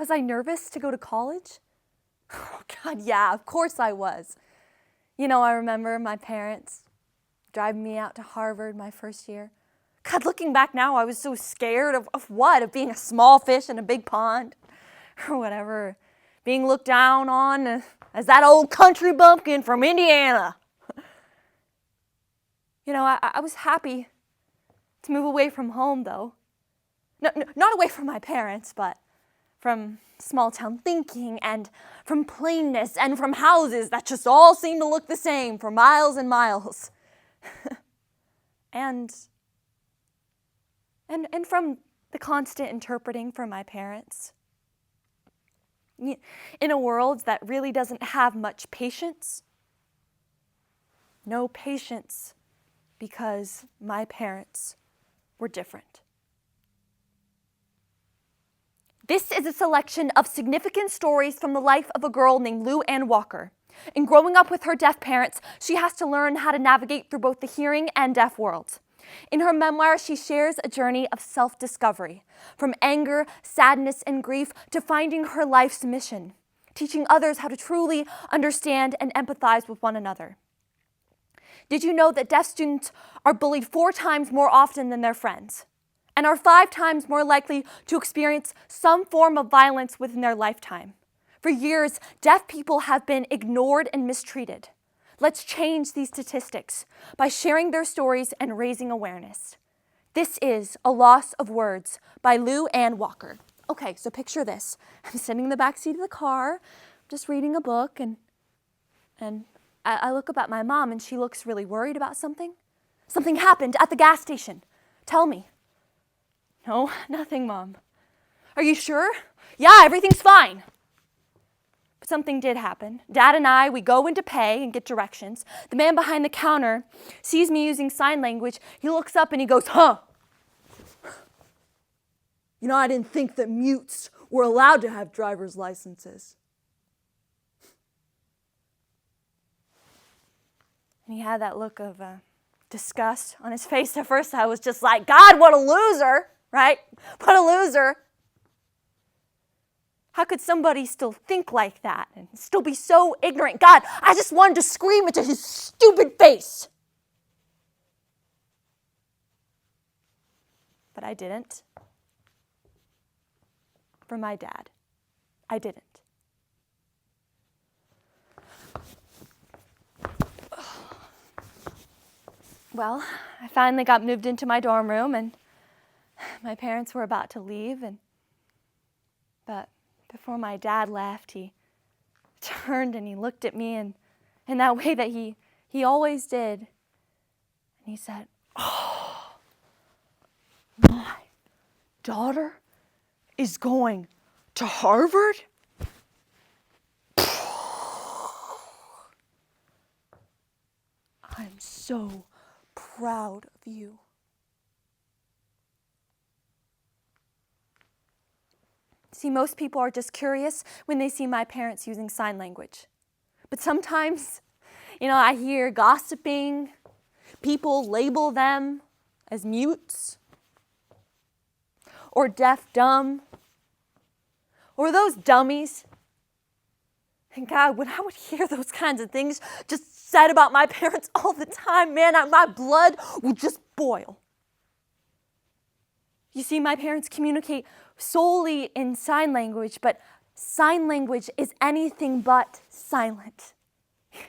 Was I nervous to go to college? Oh God, yeah, of course I was. I remember my parents driving me out to Harvard my first year. God, looking back now, I was so scared of what? Of being a small fish in a big pond? Or whatever. Being looked down on as that old country bumpkin from Indiana. I was happy to move away from home, though. No, not away from my parents, but from small-town thinking and from plainness and from houses that just all seem to look the same for miles and miles. and from the constant interpreting from my parents. In a world that really doesn't have much patience. No patience because my parents were different. This is a selection of significant stories from the life of a girl named Lou Ann Walker. In growing up with her deaf parents, she has to learn how to navigate through both the hearing and deaf worlds. In her memoir, she shares a journey of self-discovery, from anger, sadness, and grief to finding her life's mission, teaching others how to truly understand and empathize with one another. Did you know that deaf students are bullied 4 times more often than their friends, and are 5 times more likely to experience some form of violence within their lifetime? For years, deaf people have been ignored and mistreated. Let's change these statistics by sharing their stories and raising awareness. This is A Loss of Words by Lou Ann Walker. Okay, so picture this. I'm sitting in the back seat of the car, just reading a book, and I look up at my mom, and she looks really worried about something. Something happened at the gas station. Tell me. No, nothing, Mom. Are you sure? Yeah, everything's fine. But something did happen. Dad and I, we go in to pay and get directions. The man behind the counter sees me using sign language. He looks up and he goes, huh? I didn't think that mutes were allowed to have driver's licenses. And he had that look of disgust on his face. At first I was just like, God, what a loser, right? What a loser. How could somebody still think like that and still be so ignorant? God, I just wanted to scream into his stupid face. But I didn't. For my dad, I didn't. Well, I finally got moved into my dorm room, and my parents were about to leave, but before my dad left, he turned and he looked at me in that way that he always did. And he said, "Oh, my daughter is going to Harvard?" I'm so proud of you. See, most people are just curious when they see my parents using sign language. But sometimes, I hear gossiping. People label them as mutes, or deaf dumb, or those dummies. And God, when I would hear those kinds of things just said about my parents all the time, man, my blood would just boil. You see, my parents communicate solely in sign language, but sign language is anything but silent.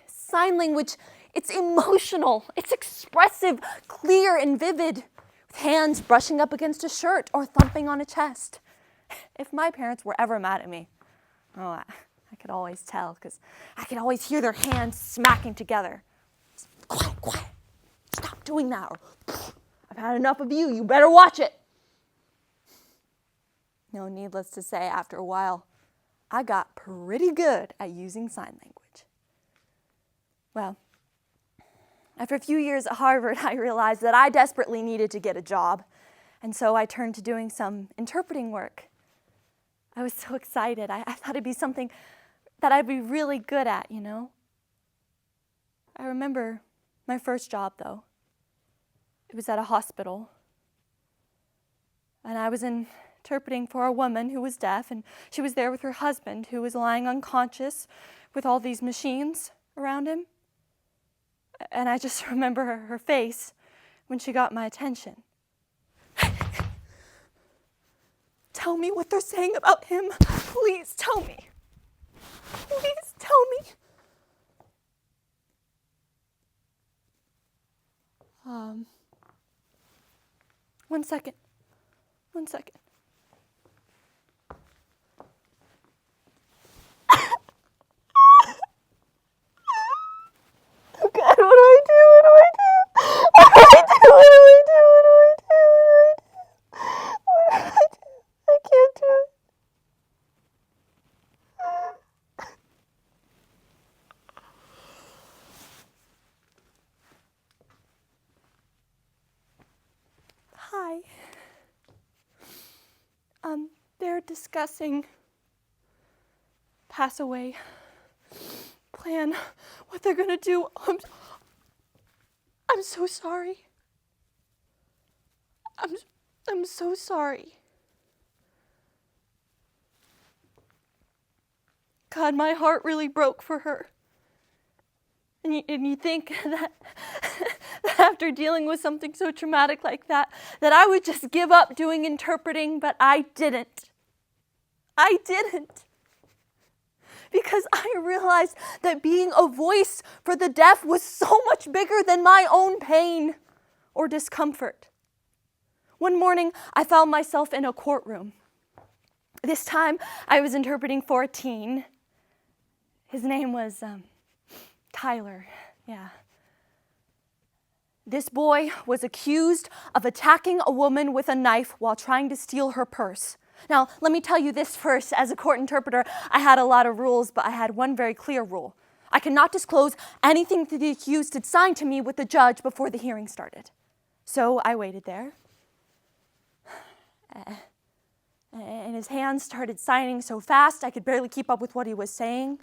Sign language, it's emotional, it's expressive, clear and vivid, with hands brushing up against a shirt or thumping on a chest. If my parents were ever mad at me, I could always tell, because I could always hear their hands smacking together. Quiet, stop doing that, or I've had enough of you, you better watch it. No, needless to say, after a while, I got pretty good at using sign language. Well, after a few years at Harvard, I realized that I desperately needed to get a job, and so I turned to doing some interpreting work. I was so excited. I thought it'd be something that I'd be really good at, I remember my first job, though. It was at a hospital, and I was in interpreting for a woman who was deaf, and she was there with her husband, who was lying unconscious with all these machines around him. And I just remember her face when she got my attention. Tell me what they're saying about him. Please tell me. Please tell me. One second. Oh God, what do I do? I can't do it. Hi. They're discussing pass away plan, what they're gonna do. I'm so sorry. I'm so sorry. God, my heart really broke for her. And you think that after dealing with something so traumatic like that I would just give up doing interpreting, but I didn't. Because I realized that being a voice for the deaf was so much bigger than my own pain or discomfort. One morning, I found myself in a courtroom. This time, I was interpreting for a teen. His name was Tyler, yeah. This boy was accused of attacking a woman with a knife while trying to steal her purse. Now, let me tell you this first. As a court interpreter, I had a lot of rules, but I had one very clear rule. I cannot disclose anything that the accused had signed to me with the judge before the hearing started. So I waited there. And his hands started signing so fast I could barely keep up with what he was saying.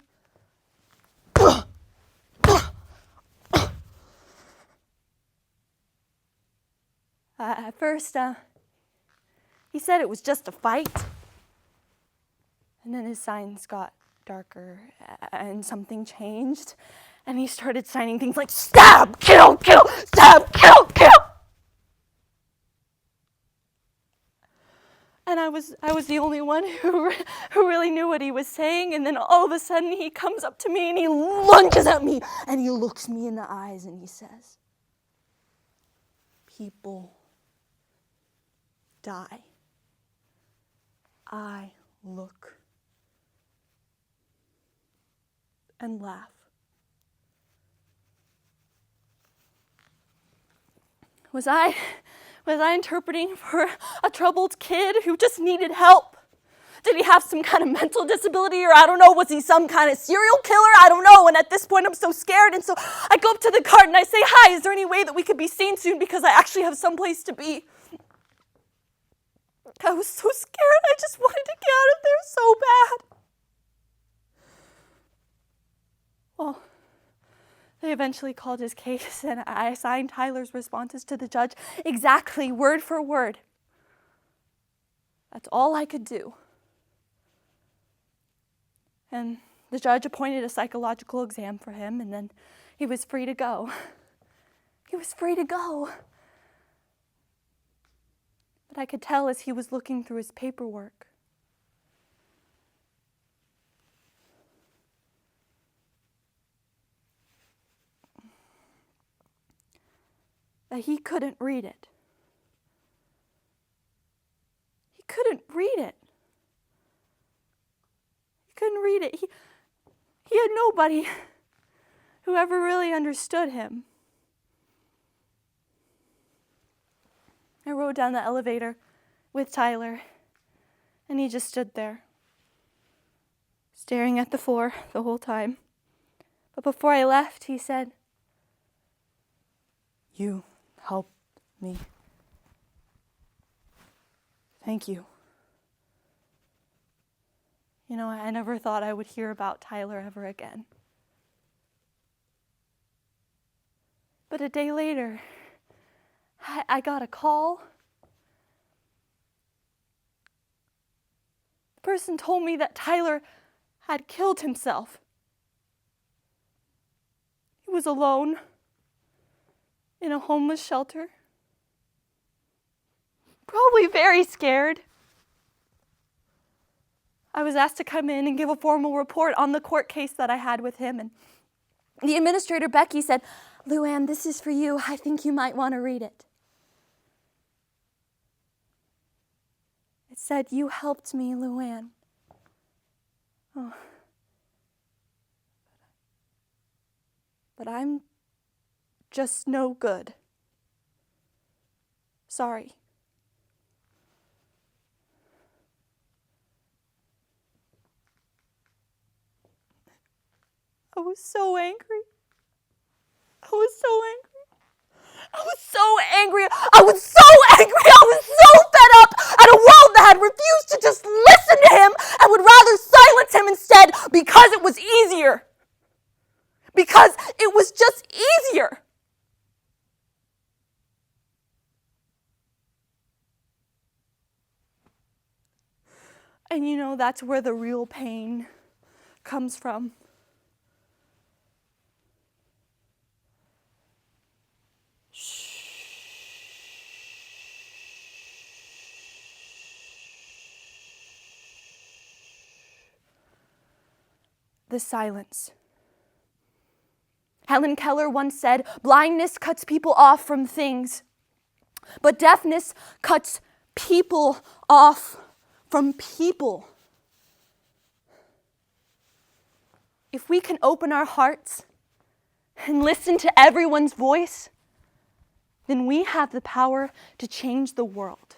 At first, he said it was just a fight. And then his signs got darker and something changed. And he started signing things like stab, kill, kill, stab, kill, kill. And I was the only one who really knew what he was saying. And then all of a sudden he comes up to me and he lunges at me and he looks me in the eyes and he says, "People die. I look and laugh." Was I interpreting for a troubled kid who just needed help? Did he have some kind of mental disability, or I don't know, was he some kind of serial killer? I don't know, and at this point I'm so scared, and so I go up to the guard and I say, "Hi, is there any way that we could be seen soon because I actually have someplace to be?" I was so scared, I just wanted to get out of there so bad. Well, they eventually called his case, and I assigned Tyler's responses to the judge exactly word for word. That's all I could do. And the judge appointed a psychological exam for him, and then he was free to go. He was free to go. But I could tell as he was looking through his paperwork that he couldn't read it. He couldn't read it. He couldn't read it. He had nobody who ever really understood him. I rode down the elevator with Tyler, and he just stood there, staring at the floor the whole time. But before I left, he said, "You helped me. Thank you." You know, I never thought I would hear about Tyler ever again. But a day later, I got a call. The person told me that Tyler had killed himself. He was alone in a homeless shelter, probably very scared. I was asked to come in and give a formal report on the court case that I had with him, and the administrator, Becky, said, "Luann, this is for you. I think you might want to read it." It said, "You helped me, Luann." Oh. But I'm just no good. Sorry. I was so angry. I was so angry. I was so angry. I was so angry. I was so fed up at a world that had refused to just listen to him and would rather silence him instead because it was easier. Because it was just easier. And you know, that's where the real pain comes from. The silence. Helen Keller once said, "Blindness cuts people off from things, but deafness cuts people off from people." If we can open our hearts and listen to everyone's voice, then we have the power to change the world.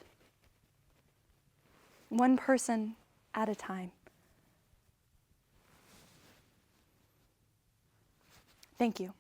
One person at a time. Thank you.